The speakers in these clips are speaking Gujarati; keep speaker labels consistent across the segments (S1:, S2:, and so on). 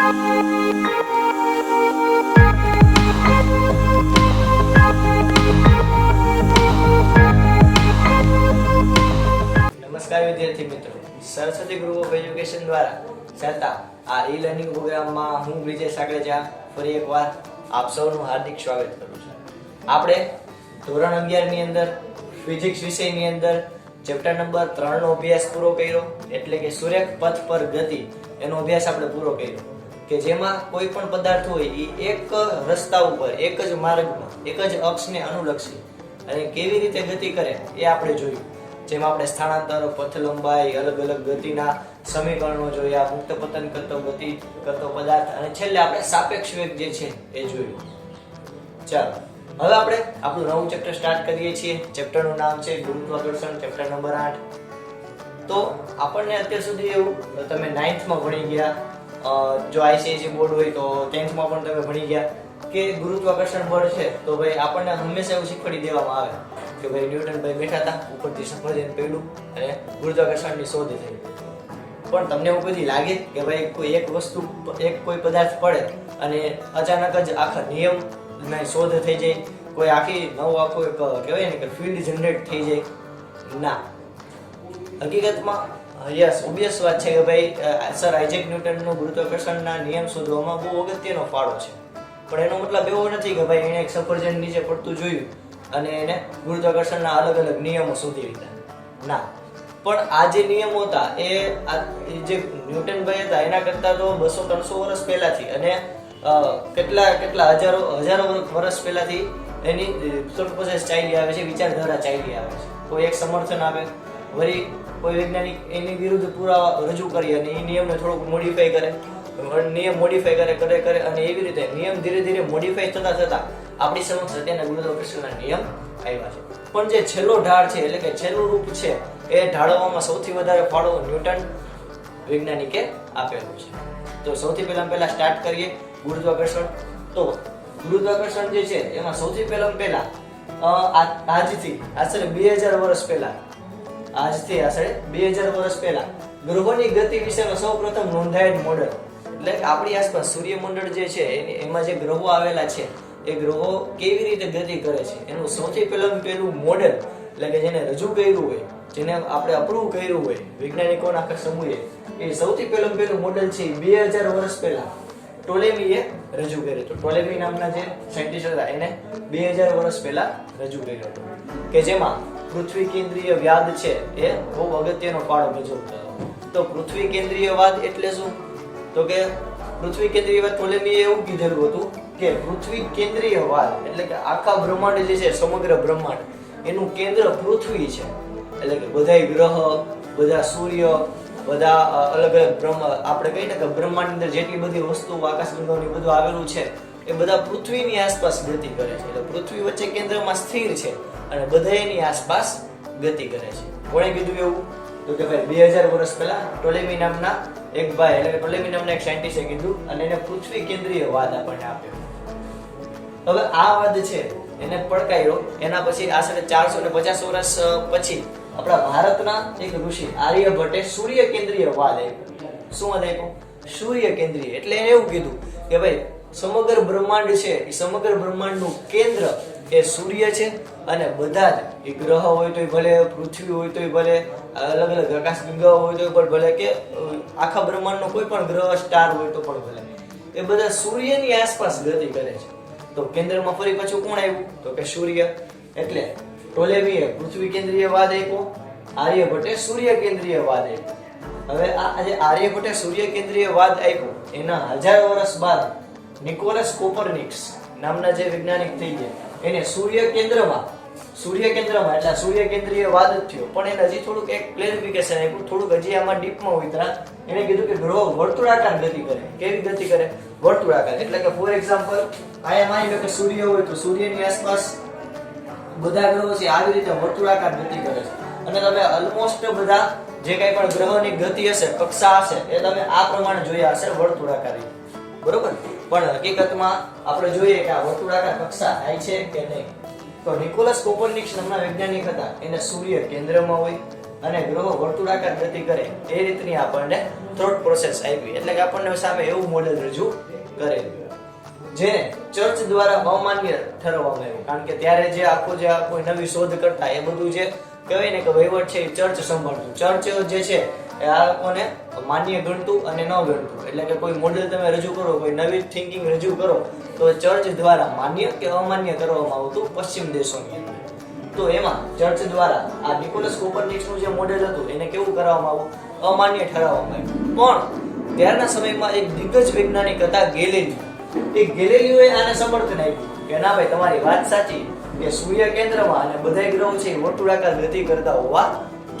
S1: નમસ્કાર વિદ્યાર્થી મિત્રો, સરસ્વતી ગ્રુપ ઓફ એજ્યુકેશન દ્વારા ચાલતા આ ઈ લર્નિંગ પ્રોગ્રામમાં હું વિજય સાગરેજા ફરી એકવાર આપ સૌનું હાર્દિક સ્વાગત કરું છું. આપણે ધોરણ 11 ની અંદર ફિઝિક્સ વિષયની અંદર ચેપ્ટર નંબર 3 નો અભ્યાસ પૂરો કર્યો, એટલે કે સુરેખ પથ પર ગતિ એનો અભ્યાસ આપણે પૂરો કર્યો, કે જેમાં કોઈ પણ પદાર્થ હોય એ એક રસ્તા ઉપર, એક જ માર્ગમાં, એક જ અક્ષને અનુલક્ષી અને કેવી રીતે ગતિ કરે એ આપણે જોયું. જેમાં આપણે સ્થાનાંતર, પથ લંબાઈ, અલગ અલગ ગતિના સમીકરણો જોયા, મુક્ત પતન કરતો ગતિ કરતો પદાર્થ, અને છેલ્લે આપણે સાપેક્ષ વેગ જે છે એ જોયું. ચાલો હવે આપણે આપણું નવું ચેપ્ટર સ્ટાર્ટ કરીએ છીએ. ચેપ્ટરનું નામ છે ગુરુત્વાકર્ષણ, ચેપ્ટર નંબર 8. તો આપણને અત્યાર સુધી એવું, તમે 9th માં ભણી ગયા, જો આઈસીઆઈસી બોર્ડ હોય તો 10th માં પણ તમે ભણી ગયા કે ગુરુત્વાકર્ષણ બળ છે, તો ભાઈ આપણને હંમેશા એવું શીખવાડી દેવામાં આવે કે ભાઈ ન્યૂટન ભાઈ બેઠા હતા, ઉપરથી સફરજન પડ્યું અને ગુરુત્વાકર્ષણની શોધ થઈ. પણ તમને એવું કદી લાગે કે ભાઈ કોઈ એક વસ્તુ, કોઈ પદાર્થ પડે અને અચાનક જ આખા નિયમની શોધ થઈ જાય, કોઈ આખી આખું એક કહેવાય ને કે ફિલ્ડ જનરેટ થઈ જાય? ના, હકીકતમાં યસ, ઓબ્વિયસ વાત છે કે ભાઈ સર આઇઝેક ન્યૂટનનો ગુરુત્વાકર્ષણના નિયમ શોધવામાં બહુ અગત્યનો ફાળો છે. પણ એનો મતલબ એવો નથી કે ભાઈ એને એક સફરજન નીચે પડતું જોયું અને એને ગુરુત્વાકર્ષણના અલગ અલગ નિયમો શોધી લીધા. ના, પણ આ જે નિયમો હતા એ જે ન્યૂટનભાઈ હતા એના કરતા તો 200-300 વર્ષ પહેલાથી અને કેટલા હજારો વર્ષ પહેલાથી એની પ્રોસેસ ચાલી આવે છે, વિચારધારા ચાલી આવે છે. કોઈ એક સમર્થન આપે, વળી કોઈ વૈજ્ઞાનિક એની વિરુદ્ધ પુરાવા રજૂ કરી અને એ નિયમને થોડુંક મોડિફાઈ કરે, નિયમ મોડિફાઈ કરે અને એવી રીતે નિયમ ધીરે ધીરે મોડિફાઈ થતા આપણી સમક્ષ અત્યારના ગુરુત્વાકર્ષણના નિયમ આવ્યા છે. પણ જે છેલ્લો ઢાળ છે, એટલે કે છેલ્લું રૂપ છે, એ ઢાળવામાં સૌથી વધારે ફાળો ન્યૂટન વૈજ્ઞાનિકે આપેલો છે. તો સૌથી પહેલા સ્ટાર્ટ કરીએ ગુરુત્વાકર્ષણ. તો ગુરુત્વાકર્ષણ જે છે એમાં સૌથી પહેલા આજથી આશરે 2000 વર્ષ પહેલા ગ્રહોની ગતિ વિશેનો સૌપ્રથમ નોંધાયેલ મોડેલ, એટલે કે આપણી આસપાસ સૂર્યમંડળ જે છે એમાં જે ગ્રહો આવેલા છે એ ગ્રહો કેવી રીતે ગતિ કરે છે એનું સૌથી પહેલું મોડેલ, એટલે કે જેને રજૂ કર્યું હોય, જેને આપણે અપ્રૂવ કર્યું હોય વૈજ્ઞાનિકોના આખા સમૂહે, એ સૌથી પહેલું મોડેલ છે 2000 વર્ષ પહેલા ટોલેમીએ રજૂ કર્યું હતું. ટોલેમી નામના જે સાયન્ટિસ્ટ હતા એને 2000 વર્ષ પહેલા રજૂ કર્યો હતો, કે જેમાં પૃથ્વી કેન્દ્રીય વ્યાદ છે એ બહુ અગત્યનો ફાળો ભજવતો હતો. તો પૃથ્વી કેન્દ્રીય વાદ એટલે શું? તો કે પૃથ્વી કેન્દ્રીય વાદ ટોલેમીએ એવું કીધેલું હતું કે પૃથ્વી કેન્દ્રીય વાદ એટલે કે આખા બ્રહ્માંડ જે છે, સમગ્ર બ્રહ્માંડ, એનું કેન્દ્ર પૃથ્વી છે. એટલે કે બધા ગ્રહ, બધા સૂર્ય, બધા અલગ અલગ આપણે કહીએ ને કે બ્રહ્માંડની અંદર જેટલી બધી વસ્તુઓ, આકાશગંગાઓની બધું આવેલું છે એ બધા પૃથ્વીની આસપાસ ગતિ કરે છે. એટલે પૃથ્વી વચ્ચે કેન્દ્રમાં સ્થિર છે અને બધા એની આસપાસ ગતિ કરે છે. કોણે કીધું એવું? તો કે ભાઈ 2000 વર્ષ પહેલા ટોલેમી નામના એક ભાઈ, એટલે કે ટોલેમી નામના એક સાયન્ટિસ્ટે કીધું અને એને પૃથ્વી કેન્દ્રીય વાદ આપણને આપ્યો. હવે આ વાદ છે એને પડકાર્યો. એના પછી આશરે 450 વર્ષ પછી આપણા ભારતના એક ઋષિ આર્યભટ્ટે સૂર્ય કેન્દ્રીય વાદ આપ્યો. શું વાદ આપ્યો? સૂર્ય કેન્દ્રીય. એટલે એને એવું કીધું કે ભાઈ સમગ્ર બ્રહ્માંડ છે એ સમગ્ર બ્રહ્માંડનું કેન્દ્ર એ સૂર્ય છે અને બધા જ ગ્રહ હોય તોય ભલે, પૃથ્વી હોય તોય ભલે, અલગ અલગ આકાશગંગાઓ હોય તોય પણ ભલે, કે આખા બ્રહ્માંડનો કોઈ પણ ગ્રહ, સ્ટાર હોય તો પણ ભલે, એ બધા સૂર્યની આસપાસ ગતિ કરે છે. તો કેન્દ્રમાં ફરી પાછું કોણ આવ્યું? તો કે સૂર્ય. એટલે ટોલેમીએ પૃથ્વી કેન્દ્રીય વાદ આપ્યો, આર્યભટ્ટે સૂર્ય કેન્દ્રીય વાદ આપ્યો. હવે આ જે આર્યભટ્ટે સૂર્ય કેન્દ્રીય વાદ આપ્યો એના 1000 વર્ષ બાદ નિકોલસ કોપરનિકસ નામના જે વૈજ્ઞાનિક થઈ ગયા, એને સૂર્ય કેન્દ્રમાં એટલે સૂર્ય કેન્દ્રીય વાદ જ થયો. પણ એને હજી થોડુંક એક ક્લેરિફિકેશન આપ્યું, થોડુંક હજી આમાં ડીપમાં ઉતરા. એને કીધું કે ગ્રહો વર્તુળાકાર ગતિ કરે. કેવી ગતિ કરે? વર્તુળાકાર. એટલે કે ફોર એક્ઝામ્પલ, અહીંયા માની લો કે સૂર્ય હોય તો સૂર્યની આસપાસ બધા ગ્રહો છે આવી રીતે વર્તુળાકાર ગતિ કરે છે. અને તમે ઓલમોસ્ટ બધા જે કઈ પણ ગ્રહોની ગતિ હશે, કક્ષા હશે, એ તમે આ પ્રમાણે જોયા હશે, વર્તુળાકાર. બરોબર? પણ હકીકતમાં આપણે જોઈએ કે આ વર્તુળાકાર કક્ષા થાય છે કે નહીં. તો નિકોલસ કોપરનિકસ નામના વૈજ્ઞાનિક હતા, એને સૂર્ય કેન્દ્રમાં હોય અને ગ્રહો વર્તુળાકાર ગતિ કરે એ રીતની આપણને થોટ પ્રોસેસ આપી, એટલે કે આપણને સામે એવું મોડેલ રજૂ કરેલું જેને ચર્ચ દ્વારા અમાન્ય ઠરવવામાં આવ્યું. કારણ કે ત્યારે જે કોઈ નવી શોધ કરતા એ બધું જે કહેવાય ને કે વહીવટ છે એ ચર્ચ સંભાળતું. ચર્ચ જે છે એ આ લોકોને માન્ય ગણતું અને ન ગણતું. એટલે કે કોઈ મોડેલ તમે રજૂ કરો, કોઈ નવી થિંકિંગ રજૂ કરો તો ચર્ચ દ્વારા માન્ય કે અમાન્ય કરવામાં આવતું પશ્ચિમ દેશોની અંદર. તો એમાં ચર્ચ દ્વારા આ નિકોલસ કોપરનિકસનું જે મોડેલ હતું એને કેવું કરવામાં આવ્યું? અમાન્ય ઠરાવવામાં આવ્યું. પણ ત્યારના સમયમાં એક દિગ્ગજ વૈજ્ઞાનિક હતા ગેલિલિયો. એ ગેલિલિયોએ આને સમર્થન આપ્યું કે ના ભાઈ, તમારી વાત સાચી કે સૂર્ય કેન્દ્રમાં અને બધા ગ્રહો છે એ વર્તુળાકાર ગતિ કરતા હોવા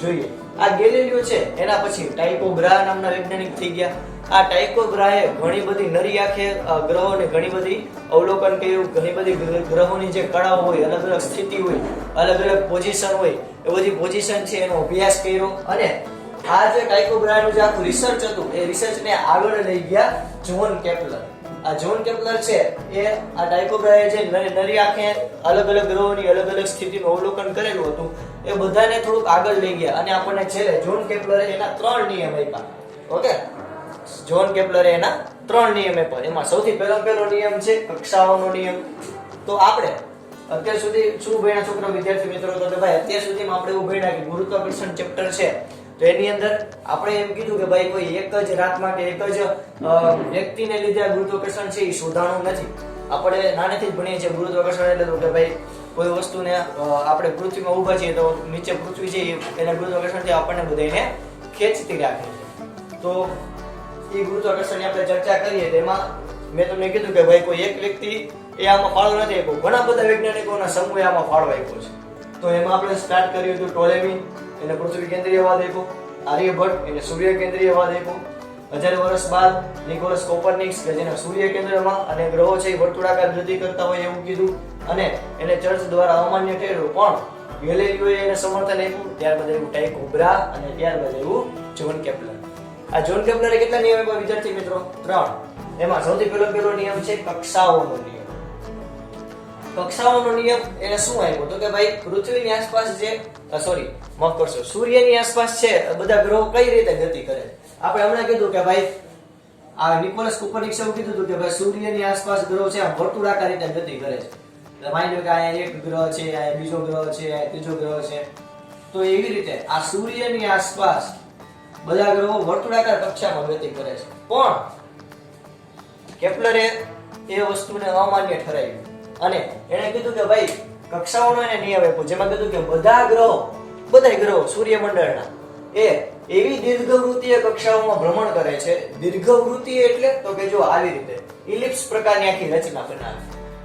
S1: જોઈએ. આ ગેલિલિયો છે એના પછી ટાઇકો બ્રાહે નામના વૈજ્ઞાનિક થઈ ગયા. આ ટાઇકો બ્રાહે ઘણી બધી નરી આંખે ગ્રહોને ઘણી બધી અવલોકન કર્યું. ઘણી બધી ગ્રહોની જે કળાઓ હોય, અલગ અલગ સ્થિતિ હોય, અલગ અલગ પોઝિશન હોય, એ બધી પોઝિશન છે એનો અભ્યાસ કર્યો. અને આ જે ટાઇકો બ્રાહેનું જે આખું રિસર્ચ હતું એ રિસર્ચને આગળ લઈ ગયા જ્હોન કેપ્લર. આ જ્હોન કેપ્લર છે એ આ ટાઇકો બ્રાહે જે નરી આંખે અલગ અલગ ગ્રહોની અલગ અલગ સ્થિતિનું અવલોકન કરેલું હતું એ બધાને થોડુંક આગળ લઈ ગયા. અને આપણને છેલ્લે જ્હોન કેપ્લરે એના 3 નિયમ આપ્યા. ઓકે, જ્હોન કેપ્લરે એના 3 નિયમ આપ્યા. એમાં સૌથી પહેલો નિયમ છે કક્ષાઓનો નિયમ. તો આપણે અત્યાર સુધી શું ભણ્યા છોકરા વિદ્યાર્થી મિત્રો? તો કે ભાઈ અત્યાર સુધીમાં આપણે એવું ભણ્યા કે ગુરુત્વાકર્ષણ ચેપ્ટર છે તો એની અંદર આપણે એમ કીધું કે ભાઈ કોઈ એક જ રાત માટે એક જ વ્યક્તિને લીધે આ ગુરુત્વાકર્ષણ છે એ શોધાણું નથી. આપણે નાનેથી જ ભણીએ છીએ ગુરુત્વાકર્ષણ એટલે તો કે ભાઈ કોઈ વસ્તુને આપણે પૃથ્વીમાં ઊભા છીએ તો નીચે પૃથ્વી છે એના ગુરુત્વાકર્ષણથી આપણને બધાને ખેંચતી રાખે છે. તો એ ગુરુત્વાકર્ષણની આપણે ચર્ચા કરીએ તો એમાં મેં તમને કીધું કે ભાઈ કોઈ એક વ્યક્તિ એ આમાં ફાળો નથી આપ્યો, ઘણા બધા વૈજ્ઞાનિકોના સમૂહે આમાં ફાળો આપ્યો છે. તો એમાં આપણે સ્ટાર્ટ કર્યું હતું ટોલેમી, એને પૃથ્વી કેન્દ્રીયવાદ આપ્યો. આર્યભટ્ટ એને સૂર્ય કેન્દ્રીયવાદ આપ્યો. 1000 વર્ષ બાદ નિકોલસ કોપરનિકસ કે જેને સૂર્ય કેન્દ્રમાં અને ગ્રહો છે એ વર્તુળાકાર ગતિ કરતા હોય એવું કીધું અને એને ચર્ચ દ્વારા અમાન્ય ઠેરવ્યું. પણ ગેલિલિયોએ એને સમર્થન આપ્યું. ત્યારબાદ આવ્યું ટાઇકો બ્રાહે અને ત્યારબાદ આવ્યું જ્હોન કેપ્લર. આ જ્હોન કેપ્લરે કેટલા નિયમ આપ્યા વિદ્યાર્થી મિત્રો? 3. એમાં સૌથી પહેલો નિયમ છે કક્ષાઓનો નિયમ. કક્ષાઓનો નિયમ એને શું આપ્યો? તો કે ભાઈ પૃથ્વીની આસપાસ જે માફ કરશો, સૂર્યની આસપાસ છે બધા ગ્રહો કઈ રીતે ગતિ કરે છે. આપણે હમણાં કીધું કે ભાઈ આ નિકોલસ કોપરનિકસે એવું કીધું હતું કે ભાઈ સૂર્યની આસપાસ ગ્રહો છે વર્તુળાકાર રીતે ગતિ કરે છે. માની લો કે અહીંયા એક ગ્રહ છે, અહીંયા બીજો ગ્રહ છે, અહીંયા ત્રીજો ગ્રહ છે. તો એવી રીતે આ સૂર્યની આસપાસ બધા ગ્રહો વર્તુળાકાર કક્ષામાં ગતિ કરે છે. પણ કેપ્લરે એ વસ્તુને અમાન્ય ઠરાવ્યું અને એને કીધું કે ભાઈ કક્ષાઓનો એને નિયમ આપ્યો જેમાં કીધું કે બધા ગ્રહો સૂર્યમંડળના એ એવી દીર્ઘવૃત્તીય કક્ષાઓમાં ભ્રમણ કરે છે. દીર્ઘવૃત્તીય એટલે તો કે જો આવી રીતે ઇલિપ્સ પ્રકારની આખી રચના બનાવે.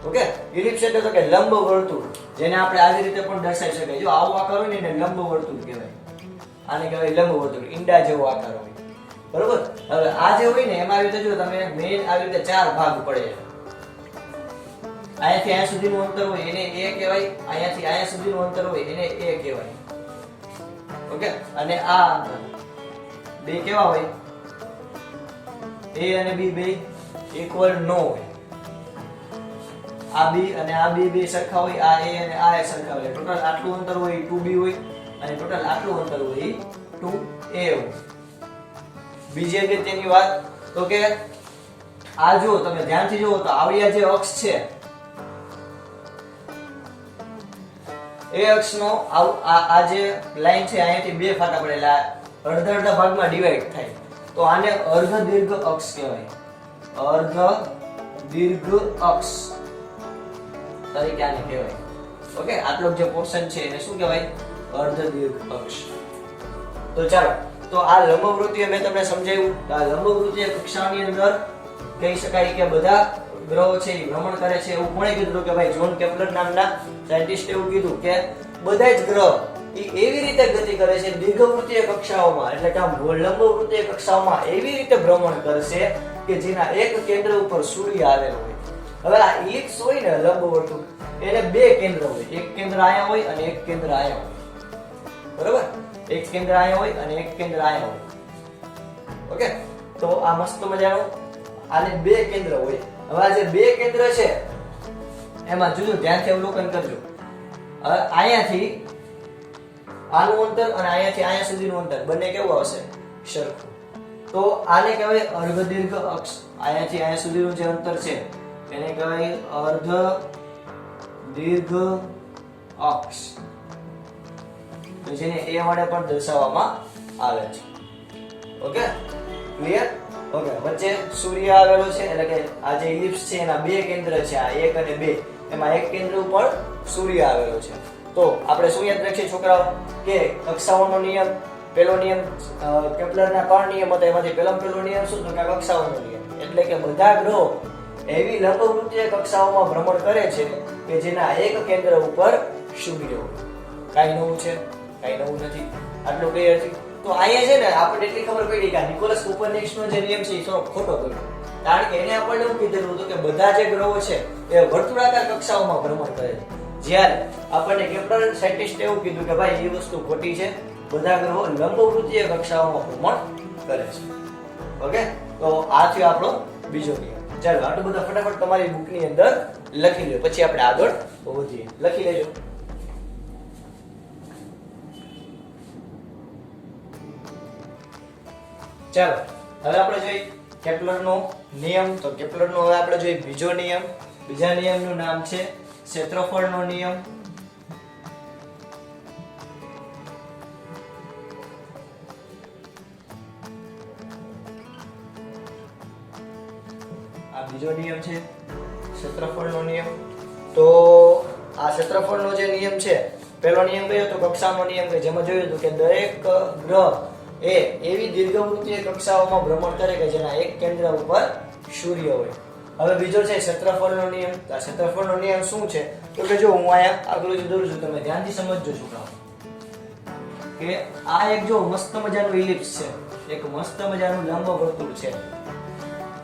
S1: ઓકે, ઇલિપ્સ એટલે તો કે લંબ વર્તુળ, જેને આપણે આવી રીતે પણ દર્શાવી શકાય. જો આવો આકાર હોય ને એને લંબ વર્તુળ કહેવાય. આને કહેવાય લંબ વર્તુળ, ઈંડા જેવો આકાર હોય. બરોબર. હવે આ જે હોય ને એમાં આવી રીતે જો તમે મેઈન આવી રીતે 4 ભાગ પડે. અહીંયાથી અહીંયા સુધીનું અંતર હોય એને a કહેવાય. અહીંયાથી અહીંયા સુધીનું અંતર હોય એને a કહેવાય. ઓકે, અને આ અંતર બે કેવા હોય? a અને b બે ઇક્વલ ન હોય. આ b અને આ બે સરખા હોય. આ a અને આ સરખા હોય. ટોટલ આટલું અંતર હોય 2b હોય અને ટોટલ આટલું અંતર હોય 2a હોય. બીજી અગત્યની વાત તો કે આ જો તમે ધ્યાનથી જુઓ તો આવી જે અક્ષ છે એ અક્ષનો આ જે લાઈન છે અહીંયાથી બે ફાટા પડેલા અડધા ભાગમાં ડિવાઈડ થાય તો આને અર્ધ દીર્ઘ અક્ષ કહેવાય. અર્ધ દીર્ઘ અક્ષ તરીકે આને કહેવાય. ઓકે, આટલો જે પોર્શન છે એને શું કહેવાય? અર્ધ દીર્ઘ અક્ષ. તો ચાલો, તો આ લંબવૃત્તીય મેં તમને સમજાવ્યું. આ લંબવૃત્તીય કક્ષાની અંદર કહી શકાય કે બધા ગ્રહો છે એ ભ્રમણ કરે છે. એવું કોણે કીધું કે ભાઈ જ્હોન કેપ્લર નામના સાયન્ટિસ્ટે એવું કીધું કે બધા જ ગ્રહ એ એવી રીતે ગતિ કરે છે દીર્ઘવૃત્તીય કક્ષાઓમાં, એટલે કે આમ લંબવૃત્તીય કક્ષાઓમાં એવી રીતે ભ્રમણ કરશે કે જેના એક કેન્દ્ર ઉપર સૂર્ય આવેલો હોય. હવે આ ઇલિપ્સ હોય ને લંબવર્તુળ એને બે કેન્દ્ર હોય. એક કેન્દ્ર અહીંયા હોય અને એક કેન્દ્ર અહીંયા હોય. બરોબર? એક કેન્દ્ર અહીંયા હોય અને એક કેન્દ્ર અહીંયા હોય. ઓકે, તો આ મસ્ત મજાનું આને બે કેન્દ્ર હોય. હવે આ જે બે કેન્દ્ર છે એમાં જોજો, ધ્યાનથી અવલોકન કરજો. હવે અહીંયાથી આનું અંતર અને અહીંયાથી અહીંયા સુધીનું અંતર બંને કેવું આવશે? સરખું. તો આને કહેવાય અર્ધ દીર્ઘ અક્ષ. અહીંયાથી અહીંયા સુધીનું જે અંતર છે એને કહેવાય અર્ધ દીર્ઘ અક્ષ. તો જેને એ વડે પણ દર્શાવવામાં આવે છે. Okay, clear? ઓકે, વચ્ચે સૂર્ય આવેલો છે, એટલે કે આ જે ઇલિપ્સ છે એના બે કેન્દ્ર છે, આ 1 અને 2. એમાં એક કેન્દ્ર ઉપર સૂર્ય આવેલો છે. તો આપણે શું યાદ રાખીએ છોકરાઓ કે કક્ષાઓનો નિયમ, પહેલો નિયમ કેપ્લરના 3 નિયમ હતા, એમાંથી પહેલો નિયમ શું તો કે કક્ષાઓનો નિયમ. એટલે કે બધા ગ્રહો એવી લંબવૃત્તીય કક્ષાઓમાં ભ્રમણ કરે છે કે જેના એક કેન્દ્ર ઉપર સૂર્ય હોય. કાઈ નવું છે? કાઈ નવું નથી. આટલું ક્લિયર છે? તો અહીંયા છે ને આપણે એટલી ખબર પડી કે નિકોલસ કોપરનિકસનો જે નિયમ છે એ થોડો ખોટો પડ્યો. કારણ કે એને આપણને એવું કીધેલું હતું કે બધા જે ગ્રહો છે એ વર્તુળાકાર કક્ષાઓમાં ભ્રમણ કરે છે. જ્યારે આપણને કેપ્લર સાયન્ટિસ્ટે એવું કીધું કે ભાઈ એ વસ્તુ ખોટી છે, બધા ગ્રહો લંબવૃત્તીય કક્ષાઓમાં ભ્રમણ કરે છે. ઓકે, તો આ થયો આપણો બીજો નિયમ. ચાલો આટલું બધું ફટાફટ તમારી બુકની અંદર લખી લો, પછી આપણે આગળ વધીએ. લખી લેજો. ચાલો હવે આપણે જોઈએ કેપ્લરનો નિયમ. તો કેપ્લરનો હવે આપણે જોઈએ બીજો નિયમ. બીજા નિયમનું નામ છે ક્ષેત્રફળનો નિયમ. આ બીજો નિયમ છે ક્ષેત્રફળનો નિયમ. તો આ ક્ષેત્રફળનો જે નિયમ છે, પહેલો નિયમ કયો તો કક્ષાનો નિયમ, કે જેમાં જોયું હતું કે દરેક ગ્રહ એ એવી દીર્ઘવૃત્તીય કક્ષાઓમાં ભ્રમણ કરે કે જેના એક કેન્દ્ર ઉપર સૂર્ય હોય. હવે બીજો છે ક્ષેત્રફળનો નિયમ. આ ક્ષેત્રફળનો નિયમ શું છે તો કે જો હું અહીંયા આકૃતિ દોરું છું, તમે ધ્યાનથી સમજજો છોકરાઓ કે આ એક જો મસ્ત મજાનું ઇલિપ્સ છે, એક મસ્ત મજાનું લંબ વર્તુળ છે.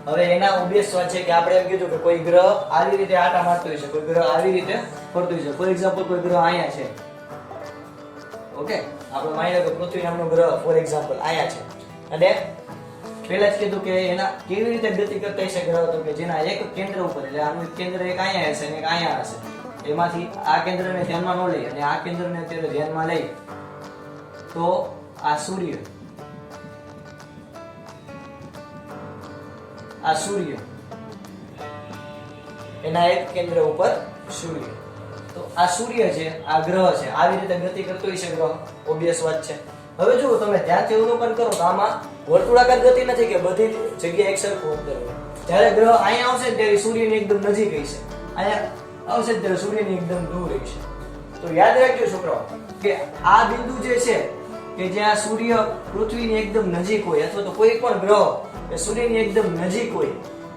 S1: હવે એના ઉદ્દેશ શું છે કે આપણે એમ કીધું કે કોઈ ગ્રહ આવી રીતે આટા મારતો હોય છે, કોઈ ગ્રહ આવી રીતે ફરતો હોય છે. ફોર એક્ઝામ્પલ કોઈ ગ્રહ અહીંયા છે. ઓકે, આપણે માની લો કે પૃથ્વી નામનો ગ્રહ ફોર એક્ઝામ્પલ અહીંયા છે, અને પહેલા જ કીધું કે એના કેવી રીતે ગતિ કરતા હશે ગ્રહ તો કે જેના એક કેન્દ્ર ઉપર, એટલે આનું એક કેન્દ્ર એક અહીંયા હશે અને એક અહીંયા હશે. એમાંથી આ કેન્દ્રને ધ્યાનમાં ન લઈ અને આ કેન્દ્રને અત્યારે ધ્યાનમાં લઈ તો આ સૂર્ય, આ સૂર્ય એના એક કેન્દ્ર ઉપર સૂર્ય. તો આ સૂર્ય છે, આ ગ્રહ છે, આવી રીતે ગતિ કરતો હોય છે ગ્રહ. ઓબ્વિયસ વાત છે. હવે જુઓ તમે ધ્યાનથી અવલોકન કરો તો આમાં વર્તુળાકાર ગતિ નથી કે બધી જગ્યાએ એક સરખું અંતર હોય. જ્યારે ગ્રહ અહીંયા આવશે ત્યારે સૂર્યની એકદમ નજીક હશે, અહીંયા આવશે ત્યારે સૂર્યની એકદમ દૂર હશે. તો યાદ રાખજો છોકરાઓ કે આ બિંદુ જે છે કે જ્યાં સૂર્ય પૃથ્વીની એકદમ નજીક હોય અથવા તો કોઈ પણ ગ્રહ એ સૂર્યની એકદમ નજીક હોય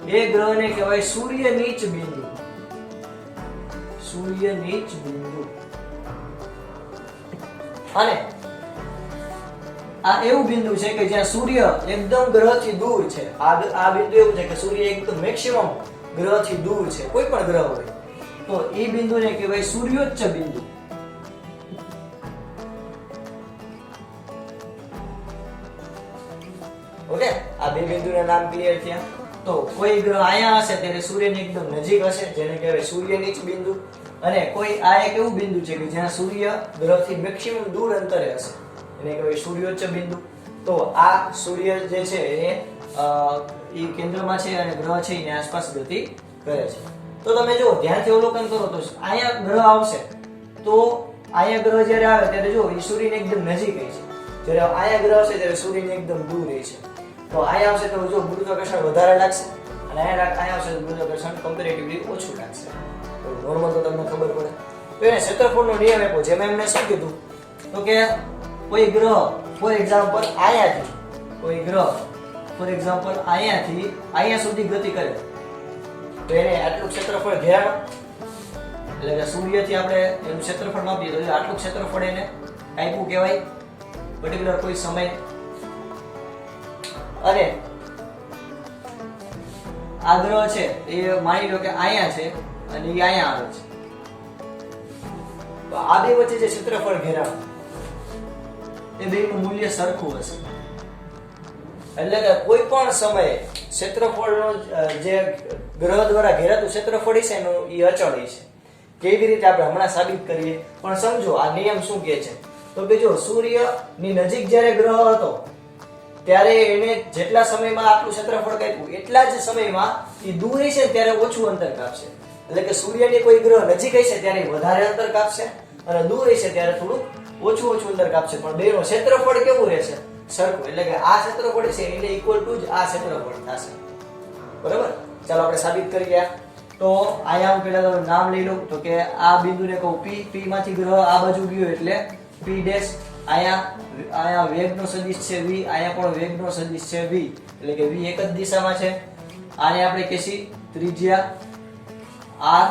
S1: એ ગ્રહને કહેવાય સૂર્ય નીચ બિંદુ. સૂર્ય નીચ બિંદુ. અને આ એવું બિંદુ છે કે જ્યાં સૂર્ય એકદમ ગ્રહથી દૂર છે. આ બિંદુ એવું છે કે સૂર્ય એકદમ મેક્સિમમ ગ્રહથી દૂર છે, કોઈ પણ ગ્રહ હોય તો એ બિંદુને કહેવાય સૂર્યોચ્ચ બિંદુ. ઓકે, આ બે બિંદુના નામ ક્લિયર થયા. તો કોઈ ગ્રહ અહીંયા હશે ત્યારે સૂર્યની એકદમ નજીક હશે, જેને કહેવાય સૂર્ય નીચ બિંદુ. અને કોઈ આ એક એવું બિંદુ છે કે જ્યાં સૂર્ય ગ્રહથી મેક્સિમમ દૂર અંતરે હશે, એને કહેવાય સૂર્યોચ્ચ બિંદુ. તો આ સૂર્ય જે છે એ કેન્દ્રમાં છે અને ગ્રહ છે એની આસપાસ ગતિ કરે છે. તો તમે જો ધ્યાનથી અવલોકન કરો તો અહીંયા ગ્રહ આવશે તો અહીંયા ગ્રહ જ્યારે આવે ત્યારે જો એ સૂર્યની એકદમ નજીક છે, જ્યારે અહીંયા ગ્રહ હશે ત્યારે સૂર્યની એકદમ દૂર છે. તો અહીંયા આવશે તો જો ગુરુત્વાકર્ષણ વધારે લાગશે અને અહીંયા આવશે તો ગુરુત્વાકર્ષણ કમ્પેરેટિવલી ઓછું લાગશે. તો નોર્મલ તો તમને ખબર પડે. તો એને ક્ષેત્રફળનો નિયમ આપ્યો, જેમાં એમને શું કીધું તો કે કોઈ ગ્રહ ફોર એક્ઝામ્પલ અહીંયાથી, કોઈ ગ્રહ ફોર એક્ઝામ્પલ અહીંયાથી અહીંયા સુધી ગતિ કરે તો એને આટલું ક્ષેત્રફળ ઘેરાનું, એટલે કે સૂર્યથી આપણે એનું ક્ષેત્રફળ માપીએ તો આટલું ક્ષેત્રફળ એને આપ્યું કહેવાય પર્ટિક્યુલર કોઈ સમય. અને આ ગ્રહ છે એ માની લો કે અહીંયા છે અને એ અહીંયા આવે છે, તો આ બે વચ્ચે જે ક્ષેત્રફળ ઘેરાવું એ બેનું મૂલ્ય સરખું હશે. એટલે કે કોઈ પણ સમયે ક્ષેત્રફળનો જે ગ્રહ દ્વારા ઘેરાતું ક્ષેત્રફળ છે એનું એ અચળ છે. કેવી રીતે આપણે હમણાં સાબિત કરીએ, પણ સમજો આ નિયમ શું કહે છે. તો તો કે જો સૂર્યની નજીક જ્યારે ગ્રહ હતો ત્યારે એને જેટલા સમયમાં આટલું ક્ષેત્રફળ કાપ્યું એટલા જ સમયમાં એ દૂર હશે ત્યારે ઓછું અંતર કાપશે. એટલે કે સૂર્યની કોઈ ગ્રહ નજીક હશે ત્યારે વધારે અંતર કાપશે અને દૂર હશે ત્યારે થોડું ઓછું અંતર કાપશે, પણ બેનો ક્ષેત્રફળ કેવું રહેશે? સરખું. એટલે કે આ ક્ષેત્રફળ છે એને ઇક્વલ ટુ જ આ ક્ષેત્રફળ થશે. બરાબર? ચાલો આપણે સાબિત કરીએ. તો અહીંયા હું પહેલા તો નામ લઈ લઉં. તો કે આ બિંદુને કહું P, P માંથી ગ્રહ આ બાજુ ગયો એટલે P ડેશ. અહીંયા વેગનો સદિશ છે v, અહીંયા પણ વેગનો સદિશ છે v, એટલે કે v એક જ દિશામાં છે. આને આપણે કહેશી ત્રિજ્યા r.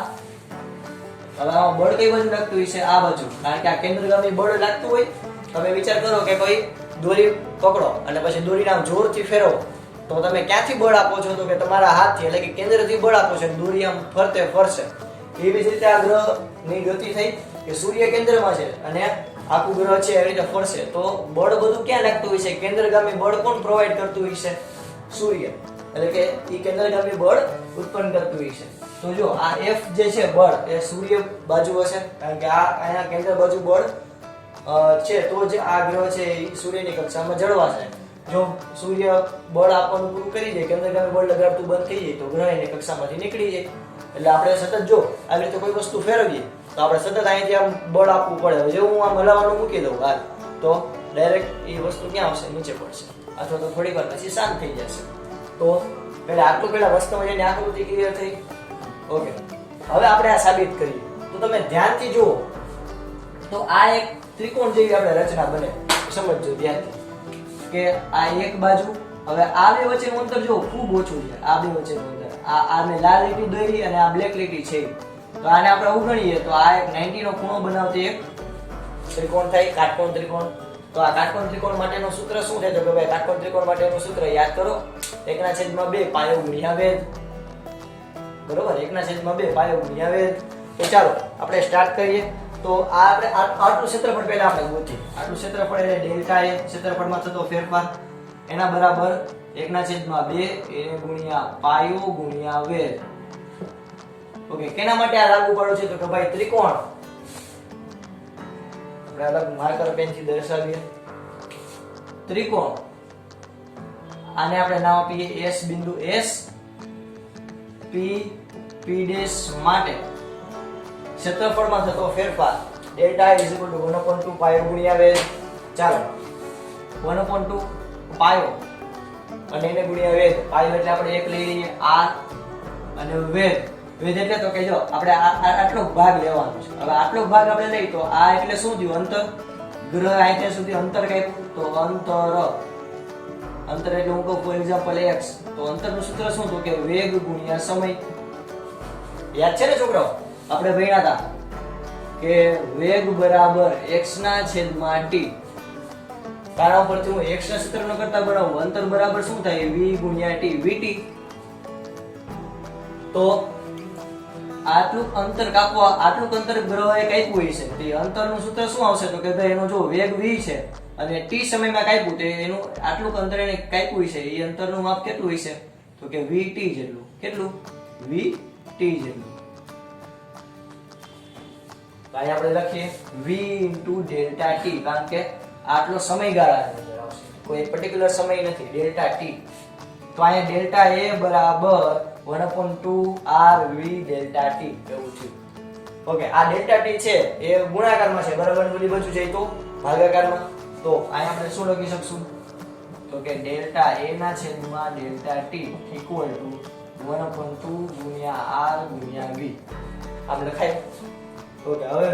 S1: હવે આ બળ કઈ બાજુ લાગતું હોય છે? આ બાજુ, કારણ કે આ કેન્દ્રગામી બળ લાગતું હોય. તમે વિચાર કરો કે કોઈ દોરી પકડો અને પછી દોરીને આમ જોરથી ફેરવો તો તમે ક્યાંથી બળ આપો છો? તો કે તમારા હાથથી, એટલે કે કેન્દ્રથી બળ આપો છો. દોરી આમ ફરતે ફરશે. એવી જ રીતે આ ગ્રહની ગતિ થઈ કે સૂર્ય કેન્દ્રમાં છે અને આખું ગ્રહ છે એ રીતે ફરશે, તો બળ બધું ક્યાં લાગતું હોય છે? કેન્દ્રગામી બળ કોણ પ્રોવાઈડ કરતું હોય છે? સૂર્ય. એટલે કે એ કેન્દ્રગામી બળ ઉત્પન્ન કરતું હોય છે. તો જો આ F જે છે બળ એ સૂર્ય બાજુ હશે, કારણ કે આ અહીંયા કેન્દ્ર બાજુ બળ છે તો જ આ ગ્રહ છે એ સૂર્યની કક્ષામાં જળવાશે. જો સૂર્ય બળ આપવાનું પૂરું કરી દે, કેન્દ્રગામી બળ લગાડતું બંધ થઈ જાય તો ગ્રહ એની કક્ષામાંથી નીકળી જાય. એટલે આપણે સતત જો આવી રીતે કોઈ વસ્તુ ફેરવીએ તો આપણે સતત અહીંથી આમ બળ આપવું પડે. હવે હું આમ હલાવવાનું મૂકી દઉં હાલ તો ડાયરેક્ટ એ વસ્તુ ક્યાં આવશે? નીચે પડશે, અથવા તો થોડી વાર પછી શાંત થઈ જશે. તો આટલું પહેલા વસ્તુમાં જેની આકૃતિ ક્લિયર થઈ. ઓકે, હવે આપણે આ સાબિત કરીએ. તો તમે ધ્યાનથી જુઓ તો આ એક ત્રિકોણ જેવી આપણે રચના બને. સમજજો ધ્યાનથી કે આ એક બાજુ, હવે આ બે વચ્ચેનું અંતર જો ખૂબ ઓછું છે. આ બે વચ્ચેનું અંતર, આ મેં લાલ લીટી દોરી અને આ બ્લેક લીટી છે, તો આને આપણે અવગણીએ તો આ એક 90 નો ખૂણો બનાવતી એક ત્રિકોણ થાય, કાટકોણ ત્રિકોણ. તો આ કાટકોણ ત્રિકોણ માટેનું સૂત્ર શું થાય? તો કે ભાઈ કાટકોણ ત્રિકોણ માટેનું સૂત્ર યાદ કરો, 1/2 પાયો ગુણ્યા વેધ. બરોબર? 1/2 પાયો ગુણ્યા વેધ. તો ચાલો આપણે સ્ટાર્ટ કરીએ. તો આ આપણે આટલું ક્ષેત્રફળ પહેલા આપણે ગોતીએ. આટલું ક્ષેત્રફળ એટલે ડેલ્ટા એ ક્ષેત્રફળમાં થતો ફેરફાર એના બરાબર 1/2 એ ગુણ્યા પાયો ગુણ્યા વેધ. ઓકે, કેના માટે આ લાગુ પડે છે? તો કે ભાઈ ત્રિકોણ. આપણે અલગ માર્કર પેનથી દર્શાવીએ ત્રિકોણ. આને આપણે નામ આપીએ S બિંદુ S, P, P ડેશ માટે ક્ષેત્રફળમાં થતો ફેરફાર ડેલ્ટા ઇઝ ઇક્વલ ટુ 1/2 પાયો ગુણ્યા વેધ. ચાલો 1/2 પાયો અને એને ગુણ્યા વેધ. પાયો એટલે આપણે એક લઈ લઈએ r અને વેધ. વેધ એટલે તો કે જો આપણે આટલો ભાગ લેવાનો છે. હવે આટલો ભાગ આપણે લઈ તો આ એટલે શું થયું? અંતર. ગ્રહ અહીંયા સુધી અંતર કાપ્યું તો અંતર એટલે હું કહું ફોર એક્ઝામ્પલ x, તો અંતરનું સૂત્ર શું? તો કે વેગ ગુણ્યા સમય. યાદ છે ને છોકરાઓ? આપણે ભણ્યા હતા કે વેગ બરાબર x/t. કારણ પરથી હું x ના સૂત્રનો કરતા બનાવું. અંતર બરાબર શું થાય? v ગુણ્યા t, vt. તો આટલું અંતર કાપવા, આટલું અંતર ગ્રહએ કાપ્યું હોય છે, તે અંતરનું સૂત્ર શું આવશે? તો કે ભાઈ એનો જો વેગ v છે અને t સમયમાં કાપ્યું, તે એનું આટલું અંતર એને કાપ્યું હોય છે, એ અંતરનું માપ કેટલું હોય છે? તો કે vt જેટલું. કેટલું? vt જેટલું. તો અહીં આપણે લખીએ v ડેલ્ટા t, કારણ કે આટલો સમયગાળા અંદર આવશે, કોઈ પર્ટિક્યુલર સમય નથી, ડેલ્ટા t. તો અહીંયા ડેલ્ટા a બરાબર 1/2 r v ડેલ્ટા t એવું થયું. ઓકે, આ ડેલ્ટા t છે એ ગુણાકારમાં છે, બરાબર? ઓલી બાજુ જાય તો ભાગાકારમાં. તો અહીંયા આપણે શું લખી શકશું? તો કે ડેલ્ટા a ના છેદમાં ડેલ્ટા t ઇક્વલ ટુ 1/2 ગુણ્યા r ગુણ્યા v. આમ લખાય. ઓકે, હવે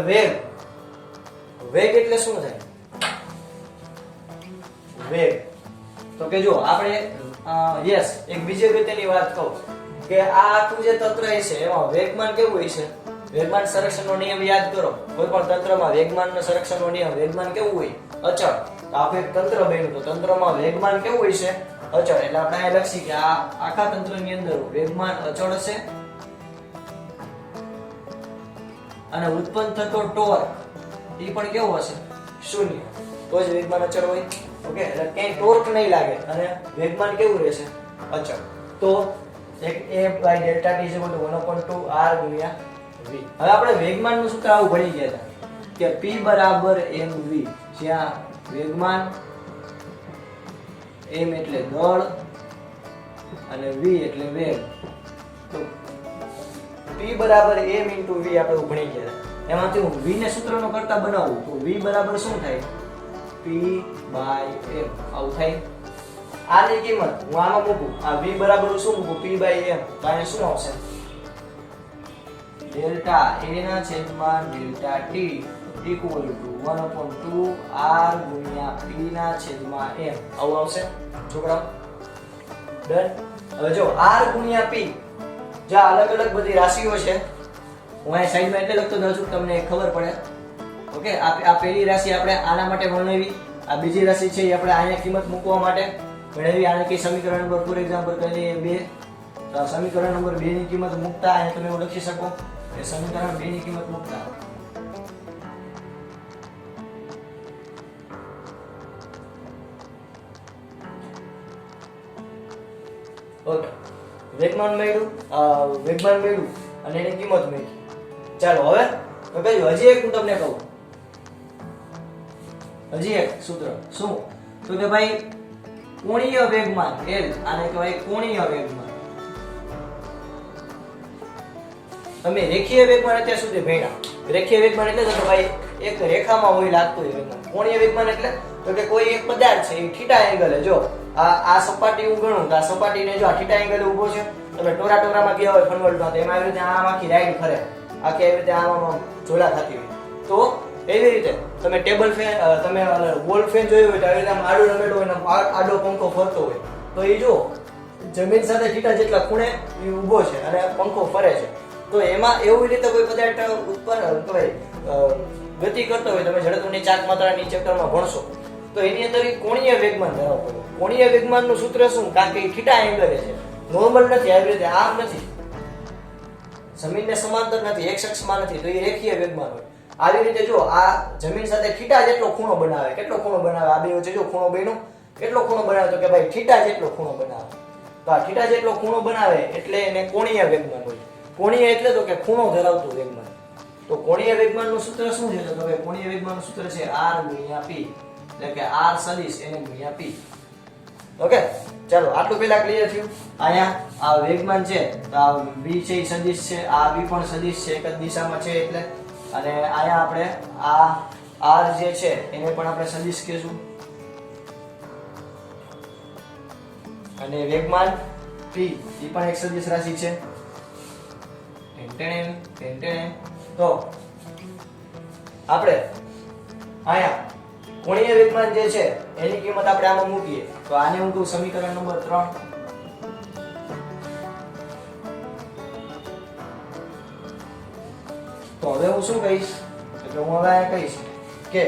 S1: વેગ એટલે શું થાય? વેગ તો કે જો આપણે યસ એક બીજી અગત્યની વાત કહું કે આ આખું જે તંત્ર છે એમાં વેગમાન કેવું હોય છે? વેગમાન સંરક્ષણનો નિયમ યાદ કરો. કોઈ પણ તંત્રમાં વેગમાનનો સંરક્ષણનો નિયમ, વેગમાન કેવું હોય? અચળ. તો આપણે એક તંત્ર બન્યું તો તંત્રમાં વેગમાન કેવું હોય છે? અચળ. એટલે આપણે અહીં લખી કે આ આખા તંત્રની અંદર વેગમાન અચળ હશે અને ઉત્પન્ન થતો ટોર્ક એ પણ કેવો હશે? શૂન્ય. તો જ વેગમાન અચળ હોય. ઓકે, એટલે ક્યાંય ટોર્ક નહીં લાગે અને વેગમાન કેવું રહેશે? અચળ. તો એક a by delta t is equal to 1/2 r ગુણ્યા v. હવે આપણે વેગમાનનું સૂત્ર આવું ભણી ગયા હતા કે p બરાબર mv. જ્યાં વેગમાન m એટલે દળ અને v એટલે વેગ. તો p બરાબર m * v આપણે ભણી ગયા. એમાંથી હું v ને સૂત્રનો કરતા બનાવું તો v બરાબર શું થાય? p/m આવું થાય. આની કિંમત હું આમાં મૂકું, આ v બરાબર શું મૂકું? p/m. તો અહીંયા શું આવશે? ડેલ્ટા a ના છેદમાં delta t equal to 1/2 r ગુણ્યા p ના છેદમાં m. આવું આવશે છોકરાઓ? ડન. હવે જો r ગુણ્યા p, જો અલગ અલગ બધી રાશિઓ છે, હું અહીં સાઈડમાં એટલે લખતો જાઉં છું તમને ખબર પડે. ઓકે, આ પહેલી રાશિ આપણે આના માટે વર્ણવી, આ બીજી રાશિ છે એ આપણે અહીંયા કિંમત મૂકવા માટે વર્ણવી. આને કે સમીકરણ નંબર ફોર એક્ઝામ્પલ કહી દઈએ 2. તો સમીકરણ નંબર 2 ની કિંમત મૂકતા અહીંયા તમે લખી શકો કે સમીકરણ 2 ની કિંમત મૂકતા ઓકે, વેગમાન મળ્યું અને એની કિંમત મળી. ચાલો હવે તો કહીએ હજી એક હું તમને કહું, હજી એક સૂત્ર શું? તો કે ભાઈ કોણીય વેગમાન L આને કહેવાય કોણીય વેગમાન. તમે રેખીય વેગમાન અત્યાર સુધી ભણ્યા. રેખીય વેગમાન એટલે તો ભાઈ એક રેખામાં હોય લાગતું હોય વેગમાન. કોણીય વેગમાન એટલે તો કે કોઈ એક પદાર્થ છે એ થીટા એંગલે, જો આ સપાટી હું ગણું તો આ સપાટીને જો આ થીટા એંગલે ઊભો છે, તમે ટોરામાં ગયા હોય ફનવર્લ્ડમાં તો એમાં આવી રીતે આમ આખી રાઈડ ફરે, આખી આવી રીતે આમ ઝોલા થતી હોય. તો એવી રીતે તમે ટેબલ ફેન, તમે વોલ ફેન જોયું હોય તો આવી રીતે આમ આડો રમેડો હોય, આડો પંખો ફરતો હોય, તો એ જો જમીન સાથે થીટા જેટલા ખૂણે એ ઊભો છે અને પંખો ફરે છે. તો એમાં એવી રીતે કોઈ પદાર્થ ગતિ કરતો હોય, તમે જડત્વની ચાક માત્રાની ચેપ્ટરમાં ભણશો તો એની અંદર કોણીય વેગમાન ધરાવતો હોય. કોણીય વેગમાનનું સૂત્ર શું? કારણ કે થીટા એંગલે છે, નોર્મલ નથી, આવી રીતે આમ નથી, જમીનને સમાંતર નથી, એક અક્ષમાં નથી, તો એ રેખીય વેગમાન હોય. આવી રીતે જો આ જમીન સાથે થીટા જેટલો ખૂણો બનાવે, કેટલો ખૂણો બનાવે? આ બે વચ્ચે જો ખૂણો બન્યો, કેટલો ખૂણો બનાવે? તો કે ભાઈ થીટા જેટલો ખૂણો બનાવે. તો આ થીટા જેટલો ખૂણો બનાવે એટલે એને કોણીય વેગમાન હોય. કોણીય એટલે તો કે ખૂણો ધરાવતું વેગમાન. તો કોણીય વેગમાનનું સૂત્ર શું છે? તો ભાઈ કોણીય વેગમાનનું સૂત્ર છે r ગુણ્યા p, એટલે કે r સદિશ n ગુણ્યા p. ઓકે, ચાલો આટલું પહેલા ક્લિયર થયું. અહીંયા આ વેગમાન છે તો આ v છે એ સદિશ છે, આ v પણ સદિશ છે, એક જ દિશામાં છે એટલે. અને અહીંયા આપણે આ r જે છે એને પણ આપણે સદિશ કહીશું. અને વેગમાન p એ પણ એક સદિશ રાશિ છે. તો આપણે અહીંયા કોણીય વેગમાન જે છે એની કિંમત આપણે આમાં મૂકીએ તો આને હું કહું સમીકરણ નંબર 3. તો હવે હું શું કહીશ એટલે હું હવે કહીશ કે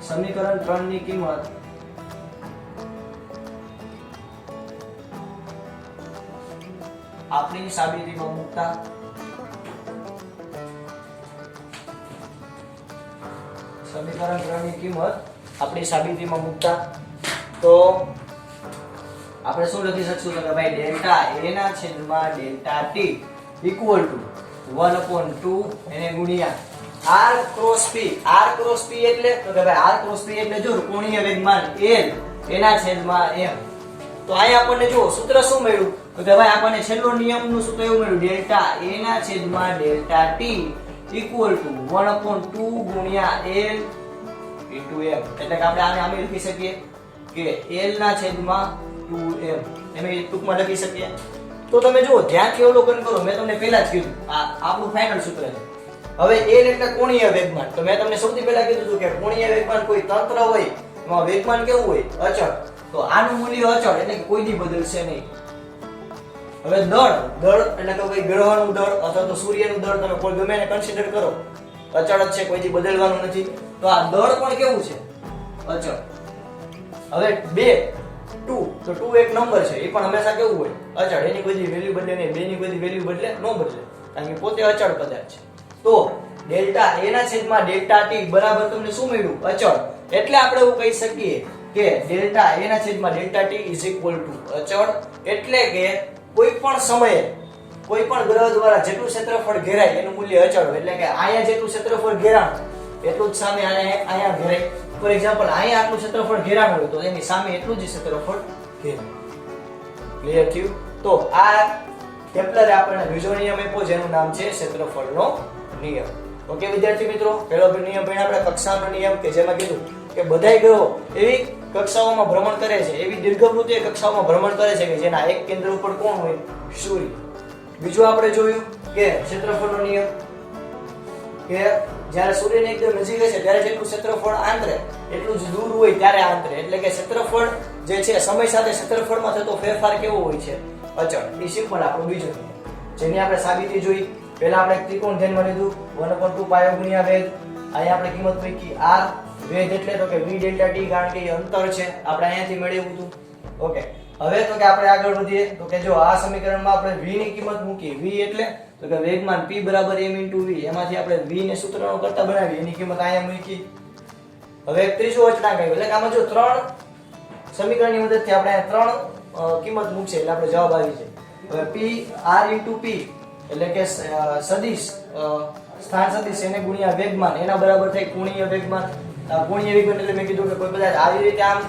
S1: સમીકરણ 3 ની કિંમત આપણી સાબિતીમાં મૂકતા સમીકરણ 3 ની કિંમત આપણી સાબિતીમાં મૂકતા તો આપણે શું લખી શકશું? તો કે ભાઈ ડેલ્ટા a ના છેદમાં ડેલ્ટા t ઇક્વલ ટુ 1/2 એને ગુણ્યા r cross p. r cross p એટલે તો કે ભાઈ r ક્રોસ p એટલે જો કોણીય વેગમાન l એના છેદમાં m. તો અહીં આપણને જો સૂત્ર શું મળ્યું? તો કે ભાઈ આપણને છેલ્લો નિયમનું સૂત્ર એવું મળ્યું, ડેલ્ટા a ના છેદમાં ડેલ્ટા t ઇક્વલ ટુ 1/2 ગુણ્યા l ઇન્ટુ m. એટલે કે આપણે આને આમે લખી શકીએ કે l ના છેદમાં 2m એમ ટૂંકમાં લખી શકીએ. તો તમે જુઓ ધ્યાનથી અવલોકન કરો, મેં તમને પહેલા જ કીધું આ આપણું ફાઇનલ સૂત્ર છે. હવે l એટલે કોણીય વેગમાન. તો મેં તમને સૌથી પહેલા કીધું હતું કે કોણીય વેગમાન કોઈ તંત્ર હોય એમાં વેગમાન કેવું હોય? અચળ. તો આનું મૂલ્ય અચળ એટલે કે કોઈ દી બદલશે નહીં. હવે દળ એટલે કે કોઈ ગ્રહનું દળ અથવા તો સૂર્યનું દળ, તમે કોઈ ગમે એને કન્સિડર કરો, અચળ જ છે, કોઈ દી બદલવાનું નથી. તો આ દળ પણ કેવું છે? અચળ. હવે 2 તો 2 એક નંબર છે, એ પણ હંમેશા કેવું હોય? અચળ. એની કોઈ દી વેલ્યુ બદલે નહીં, 2 ની કોઈ દી વેલ્યુ બદલે ન બદલે, કારણ કે પોતે અચળ પદાર્થ છે. તો ડેલ્ટા a ના છેદમાં ડેલ્ટા t બરાબર તમને શું મળ્યું? અચળ. એટલે આપણે એવું કહી શકીએ કે ડેલ્ટા a ના છેદમાં delta t is equal two અચળ. એટલે કે કોઈ પણ સમયે કોઈ પણ ગ્રહ દ્વારા જેટલું ક્ષેત્રફળ ઘેરાય એનું મૂલ્ય અચળ હોય. એટલે કે અહીંયા જેટલું ક્ષેત્રફળ ઘેરાણ એટલું જ સામે અહીંયા ઘેરે. ફોર એક્ઝામ્પલ અહીંયા આટલું ક્ષેત્રફળ ઘેરાનું હોય તો એની સામે એટલું જ ક્ષેત્રફળ ઘેરાય. ક્લિયર થયું? તો આ કેપ્લરે આપણને બીજો નિયમ આપ્યો જેનું નામ છે ક્ષેત્રફળનો નિયમ. ઓકે વિદ્યાર્થી મિત્રો, પહેલો નિયમ ભણ્યા આપણે કક્ષાનો નિયમ કે જેમાં કીધું કે બધાય ગ્રહો એવી કક્ષાઓમાં ભ્રમણ કરે છે, એવી દીર્ઘવૃત્તીય કક્ષાઓમાં ભ્રમણ કરે છે કે જેના એક કેન્દ્ર ઉપર કોણ હોય? સૂર્ય. બીજું આપણે જોયું કે ક્ષેત્રફળનો નિયમ કે જ્યારે સૂર્યની એકદમ નજીક હશે ત્યારે જેટલું ક્ષેત્રફળ આંતરે એટલું જ દૂર હોય ત્યારે આંતરે. એટલે કે ક્ષેત્રફળ જે છે સમય સાથે ક્ષેત્રફળમાં થતો ફેરફાર કેવો હોય છે? અચળ. એ સિમ્પલ આપણો બીજો નિયમ જેની આપણે સાબિતી જોઈ. પહેલા આપણે ત્રિકોણ ધ્યાનમાં લીધું 1/2 પાયો ગુણ્યા વેધ. અહીંયા આપણે કિંમત મૂકી r. વેધ એટલે તો કે v ડેલ્ટા t, કારણ કે એ અંતર છે આપણે અહીંયાથી મેળવ્યું હતું. ઓકે, હવે તો કે આપણે આગળ વધીએ તો કે જો આ સમીકરણમાં આપણે v ની કિંમત મૂકી. v એટલે તો કે વેગમાન p બરાબર m * v. એમાંથી આપણે v ને સૂત્રનો કરતા બનાવી એની કિંમત અહીંયા મૂકી. હવે એક ત્રીજો અચળાંક આવ્યો. એટલે કે આમાં જો ત્રણ સમીકરણની મદદથી આપણે ત્રણ કિંમત મૂકશે એટલે આપણે જવાબ આવી જાય. હવે p r * p એટલે કે સદિશ સ્થાન સદિશ એને ગુણ્યા વેગમાન એના બરાબર થાય કોણીય વેગમાન. કોણીય વેગમાન એટલે મેં કીધું કે કોઈ પદાર્થ આવી રીતે આમ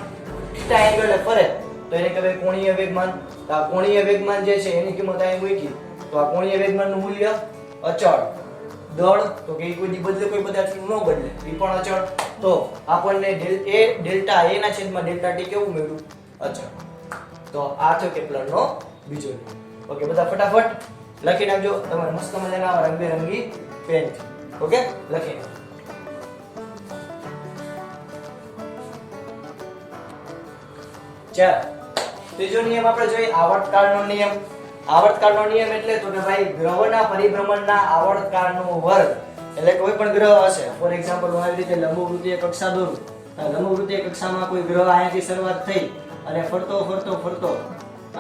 S1: થીટા એંગલે ફરે તો એને કહેવાય કોણીય વેગમાન. તો આ કોણીય વેગમાન જે છે એની કિંમત અહીં મૂકી. તો આ કોણીય વેગમાનનું મૂલ્ય અચળ. દળ તો કે કોઈ દી બદલે, કોઈ પદાર્થનું ન બદલે, એ પણ અચળ. તો આપણને ડેલ્ટા a ના છેદમાં ડેલ્ટા t કેવું મળ્યું? અચળ. તો આ થયો કેપ્લરનો બીજો નિયમ. ઓકે, બધા ફટાફટ લખી નાખજો. તમારે મસ્ત મજાના રંગબેરંગી પેન. ઓકે, લખી નાખો. ચાલો, ત્રીજો નિયમ આપણે જોઈએ આવર્તકાળનો નિયમ. આવર્તકાળનો નિયમ એટલે તો કે ભાઈ ગ્રહોના પરિભ્રમણના આવર્તકાળનો વર્ગ. એટલે કોઈ પણ ગ્રહ હશે, ફોર એક્ઝામ્પલ હું આવી રીતે લંબવૃત્તીય કક્ષા દોરું. લંબવૃત્તીય કક્ષામાં કોઈ ગ્રહ અહીંયાથી શરૂઆત થઈ અને ફરતો ફરતો ફરતો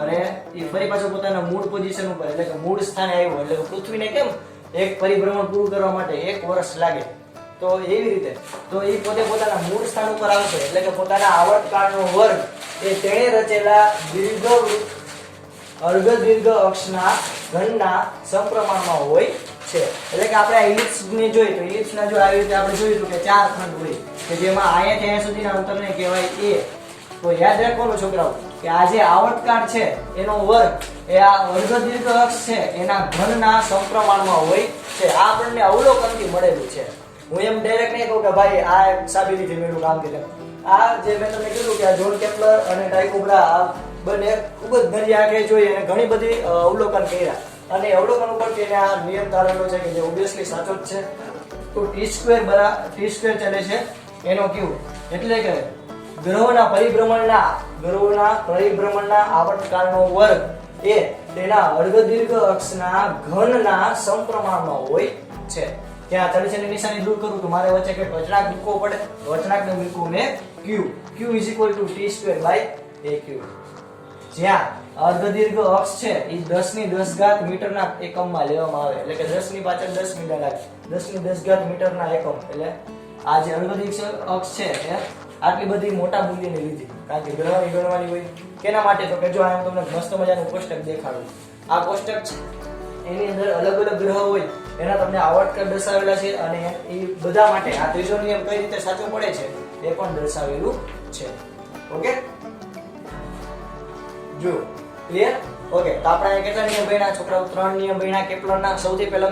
S1: અને એ ફરી પાછો પોતાના મૂળ પોઝિશન ઉપર એટલે કે મૂળ સ્થાને આવ્યો. એટલે પૃથ્વીને કેમ એક પરિભ્રમણ પૂરું કરવા માટે 1 વર્ષ લાગે, તો એવી રીતે તો એ પોતે પોતાના મૂળ સ્થાન ઉપર આવશે. એટલે કે પોતાના આવર્તકાળનો વર્ગ એ તેણે રચેલા અર્ધદીર્ઘ અક્ષના ઘનના સમપ્રમાણમાં હોય છે. એટલે કે આપણે આ ઇલિપ્સ ને જોઈ તો ઇલિપ્સના જો આવી રીતે આપણે જોયું કે 4 ખંડ હોય કે જેમાં અહીંયાથી અહીંયા સુધીના અંતરને કહેવાય a. તો યાદ રાખવાનું છોકરાઓ કે આ જે આવર્તકાળ છે એનો વર્ગ એ આ અર્ધદીર્ઘ અક્ષ છે એના ઘનના સમપ્રમાણમાં હોય છે. આ આપણને અવલોકનથી મળેલું છે. હું એમ ડાયરેક્ટ નહીં કહું કે ભાઈ આ સાબિતીથી મેળવું કામ કે આ જે મેં તમને કીધું કે આ જ્હોન કેપ્લર અને ટાઇકો બ્રા બંને ખૂબ જ નરી આંખે જોઈ અને ઘણી બધી અવલોકન કર્યા અને અવલોકન ઉપરથી એને આ નિયમ ધારેલો છે કે જે ઓબ્વિયસલી સાચો જ છે. તો t² ચાલે છે એનો q એટલે કે ગ્રહોના પરિભ્રમણના આવર્તકાળનો વર્ગ એ તેના અર્ધદીર્ઘ અક્ષના ઘનના સમપ્રમાણમાં હોય છે. ત્યાં તળિયાની નિશાની દૂર કરું તો મારે વચ્ચે કે અચળાંક મૂકવો પડે. તો અચળાંકને મૂકવું મેં q = t²/aq. જ્યાં અર્ધદીર્ઘ અક્ષ છે એ 10⁻10 મીટરના એકમમાં લેવામાં આવે. એટલે કે 10 ની પાછળ 10 મીટર લાગે. 10⁻10 મીટરના એકમ. એટલે આ જે અર્ધદીર્ઘ અક્ષ છે એ આટલી બધી મોટા મૂલ્યને લીધી કારણ કે ગ્રહની ગણવાની હોય. કેના માટે? તો કે જો આ તમને મસ્ત મજાનું કોષ્ટક દેખાડું. આ કોષ્ટક છે એની અંદર અલગ અલગ ગ્રહ હોય એના તમને આવર્તકાળ દર્શાવેલા છે અને એ બધા માટે આ ત્રીજો નિયમ કઈ રીતે સાચો પડે છે એ પણ દર્શાવેલું છે. ઓકે, જો ક્લિયર? ઓકે, તો આપણે કેટલા નિયમ ભણ્યા છોકરાઓ? 3 નિયમ ભણ્યા કેપ્લરના. સૌથી પહેલો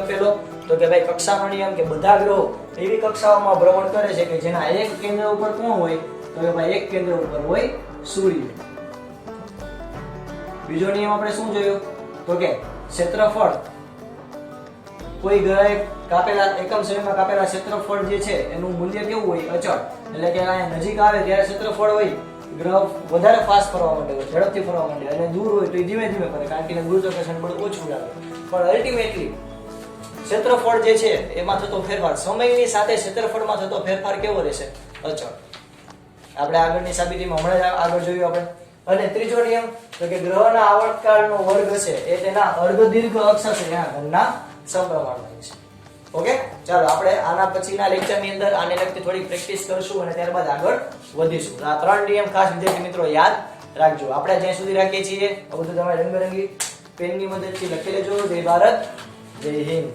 S1: તો કે ભાઈ કક્ષાનો નિયમ કે બધા ગ્રહો એવી કક્ષાઓમાં ભ્રમણ કરે છે કે જેના એક કેન્દ્ર ઉપર કોણ હોય? તો કે ભાઈ એક કેન્દ્ર ઉપર હોય સૂર્ય. બીજો નિયમ આપણે શું જોયો? તો કે ક્ષેત્રફળ કોઈ ગ્રહે કાપેલા એકમ સમયમાં કાપેલા ક્ષેત્રફળ જે છે એનું મૂલ્ય કેવું હોય? અચળ. એટલે કે અહીંયા નજીક આવે ત્યારે ક્ષેત્રફળ હોય ગ્રહ વધારે ફાસ્ટ ફરવા માંડે, ઝડપથી ફરવા માંડે અને દૂર હોય તો એ ધીમે ધીમે ફરે કારણ કે ગુરુત્વાકર્ષણ બળ ઓછું લાગે. પણ અલ્ટિમેટલી ક્ષેત્રફળ જે છે એમાં થતો ફેરફાર સમયની સાથે ક્ષેત્રફળમાં થતો ફેરફાર કેવો રહેશે? અચળ. આપણે આગળની સાબિતીમાં હમણાં જ આગળ જોયું આપણે. અને ત્રીજો નિયમ તો કે ગ્રહના આવર્તકાળનો વર્ગ છે એ તેના અર્ધદીર્ઘ અક્ષ છે એના ઘનના સમપ્રમાણમાં છે. ઓકે, ચાલો આપણે આના પછીના લેક્ચરની અંદર આને લગતી થોડી પ્રેક્ટિસ કરશું અને ત્યારબાદ આગળ વધીશું. આ 3 નિયમ ખાસ વિદ્યાર્થી મિત્રો યાદ રાખજો. આપણે જ્યાં સુધી રાખીએ છીએ આ બધું તમારે રંગબેરંગી પેનની મદદથી લખી લેજો. જય ભારત, જય હિન્દ.